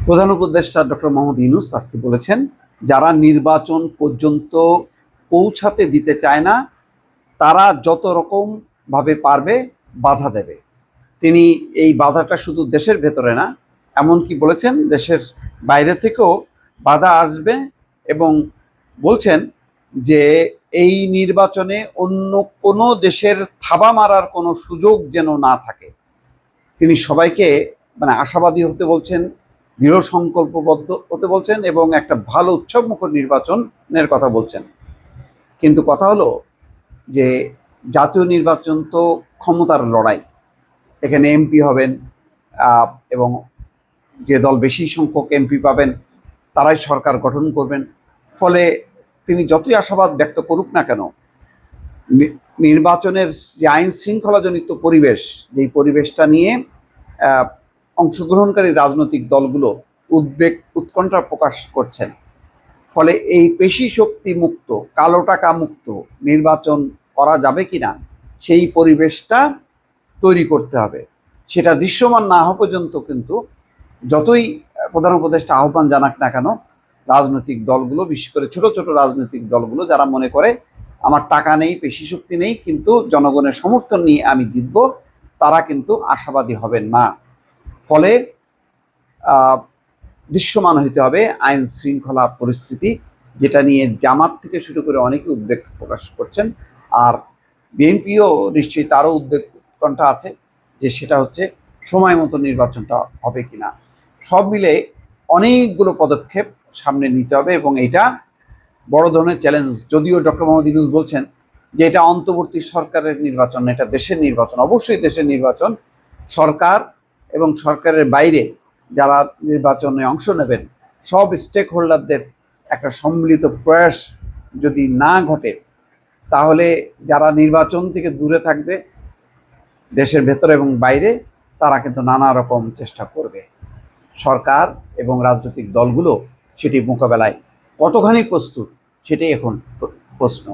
প্রধান উপদেষ্টা ডক্টর মোহাম্মদ ইউনূস আজকে বলেছেন, যারা নির্বাচন পর্যন্ত পৌঁছাতে দিতে চায় না তারা যত রকম ভাবে পারবে বাধা দেবে। তিনি এই বাধাটা শুধু দেশের ভেতরে না, এমনকি বলেছেন দেশের বাইরে থেকেও বাধা আসবে, এবং বলছেন যে এই নির্বাচনে অন্য কোনো দেশের থাবা মারার কোনো সুযোগ যেন না থাকে। তিনি সবাইকে আশাবাদী হতে বলছেন, দৃঢ় সংকল্পবদ্ধ হতে বলছেন এবং একটা ভালো উৎসবমুখর নির্বাচনের কথা বলছেন। কিন্তু কথা হলো যে জাতীয় নির্বাচন তো ক্ষমতার লড়াই। এখানে এমপি হবেন এবং যে দল বেশি সংখ্যক এমপি পাবেন তারাই সরকার গঠন করবেন। ফলে তিনি যতই আশাবাদ ব্যক্ত করুক না কেন, নির্বাচনের যে আইন শৃঙ্খলাজনিত পরিবেশ, যেই পরিবেশটা নিয়ে অংশগ্রহণকারী রাজনৈতিক দলগুলো উদ্বেগ উৎকণ্ঠা প্রকাশ করছেন। ফলে এই পেশি শক্তি মুক্ত, কালো টাকা মুক্ত নির্বাচন করা যাবে কিনা সেই পরিবেশটা তৈরি করতে হবে। সেটা দৃশ্যমান না হওয়া পর্যন্ত কিন্তু যতই প্রধান উপদেষ্টা আহ্বান জানাক না কেন, রাজনৈতিক দলগুলো, বিশেষ করে ছোট ছোট রাজনৈতিক দলগুলো যারা মনে করে আমার টাকা নেই, পেশি শক্তি নেই, কিন্তু জনগণের সমর্থন নিয়ে আমি জিতব, তারা কিন্তু আশাবাদী হবেন না। ফলে দৃশ্যমান হইতে হবে আইন শৃঙ্খলা পরিস্থিতি, যেটা নিয়ে জামাত থেকে শুরু করে অনেকে উদ্বেগ প্রকাশ করছেন। আর বিএনপিও নিশ্চয়ই তারও উদ্বেগ উৎকণ্ঠা আছে যে সেটা হচ্ছে সময় মতো নির্বাচনটা হবে কিনা। সব মিলে অনেকগুলো পদক্ষেপ সামনে নিতে হবে এবং এটা বড় ধরনের চ্যালেঞ্জ। যদিও ডক্টর মোহাম্মদ ইউনূস বলছেন যে এটা অন্তর্বর্তী সরকারের নির্বাচন, এটা দেশের নির্বাচন। অবশ্যই দেশের নির্বাচন। সরকার এবং সরকারের বাইরে যারা নির্বাচনে অংশ নেবেন, সব স্টেক হোল্ডারদের একটা সম্মিলিত প্রয়াস যদি না ঘটে, তাহলে যারা নির্বাচন থেকে দূরে থাকবে দেশের ভেতরে এবং বাইরে, তারা কিন্তু নানা রকম চেষ্টা করবে। সরকার এবং রাজনৈতিক দলগুলো সেটি মোকাবেলায় কতখানি প্রস্তুত, সেটাই এখন প্রশ্ন।